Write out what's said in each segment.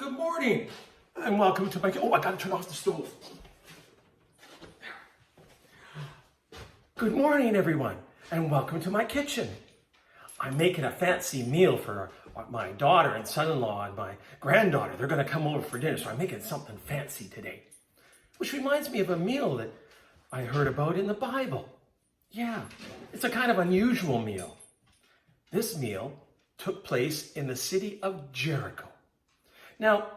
Good morning, and welcome to my... Oh, I gotta turn off the stove. Good morning, everyone, and welcome to my kitchen. I'm making a fancy meal for my daughter and son-in-law and my granddaughter. They're gonna come over for dinner, so I'm making something fancy today. Which reminds me of a meal that I heard about in the Bible. Yeah, it's a kind of unusual meal. This meal took place in the city of Jericho. Now,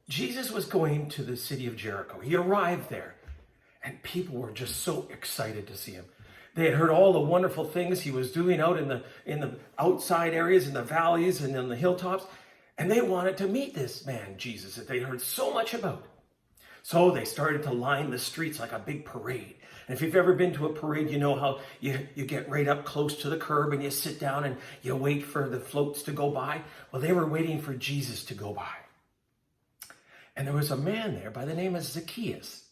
Jesus was going to the city of Jericho. He arrived there, and people were just so excited to see him. They had heard all the wonderful things he was doing out in the outside areas, in the valleys and in the hilltops, and they wanted to meet this man, Jesus, that they heard so much about. So they started to line the streets like a big parade. And if you've ever been to a parade, you know how you get right up close to the curb and you sit down and you wait for the floats to go by. Well, they were waiting for Jesus to go by. And there was a man there by the name of Zacchaeus.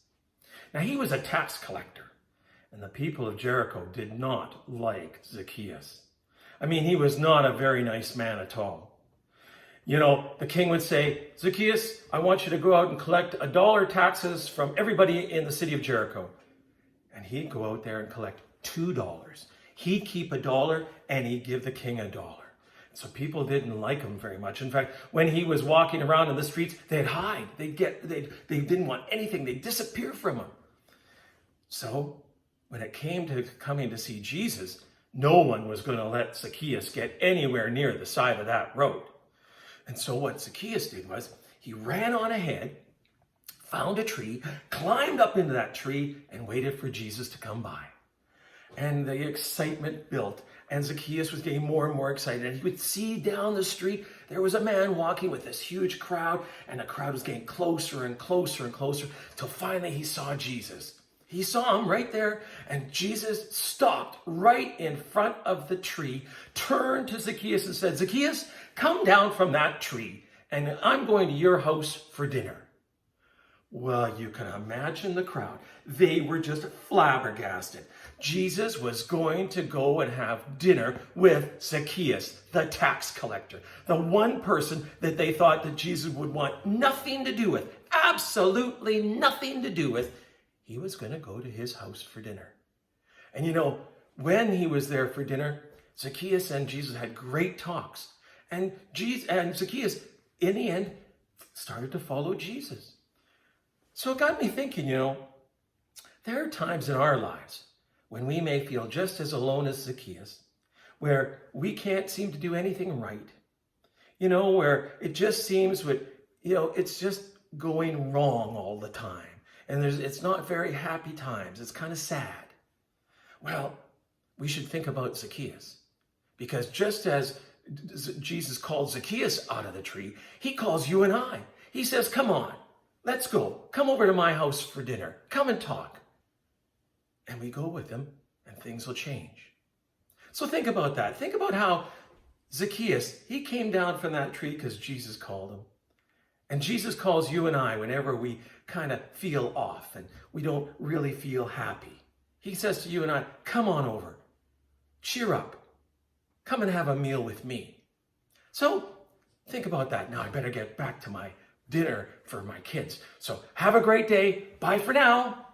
Now, he was a tax collector, and the people of Jericho did not like Zacchaeus. I mean, he was not a very nice man at all. You know, the king would say, Zacchaeus, I want you to go out and collect $1 taxes from everybody in the city of Jericho. And he'd go out there and collect $2. He'd keep $1 and he'd give the king $1. So people didn't like him very much. In fact, when he was walking around in the streets, they'd hide. They didn't want anything. They'd disappear from him. So when it came to coming to see Jesus, no one was going to let Zacchaeus get anywhere near the side of that road. And so what Zacchaeus did was he ran on ahead, found a tree, climbed up into that tree, and waited for Jesus to come by. And the excitement built, and Zacchaeus was getting more and more excited. And he would see down the street, there was a man walking with this huge crowd, and the crowd was getting closer and closer and closer, till finally he saw Jesus. He saw him right there, and Jesus stopped right in front of the tree, turned to Zacchaeus and said, Zacchaeus, come down from that tree, and I'm going to your house for dinner. Well, you can imagine the crowd. They were just flabbergasted. Jesus was going to go and have dinner with Zacchaeus, the tax collector, the one person that they thought that Jesus would want nothing to do with, absolutely nothing to do with. He was going to go to his house for dinner. And you know, when he was there for dinner, Zacchaeus and Jesus had great talks. And Zacchaeus, in the end, started to follow Jesus. So it got me thinking, you know, there are times in our lives when we may feel just as alone as Zacchaeus, where we can't seem to do anything right. You know, where it just seems it's just going wrong all the time. And it's not very happy times. It's kind of sad. Well, we should think about Zacchaeus. Because just as Jesus called Zacchaeus out of the tree, he calls you and I. He says, come on, let's go. Come over to my house for dinner. Come and talk. And we go with him, and things will change. So think about that. Think about how Zacchaeus, he came down from that tree because Jesus called him. And Jesus calls you and I whenever we kind of feel off and we don't really feel happy. He says to you and I, come on over. Cheer up. Come and have a meal with me. So think about that. Now I better get back to my dinner for my kids. So have a great day. Bye for now.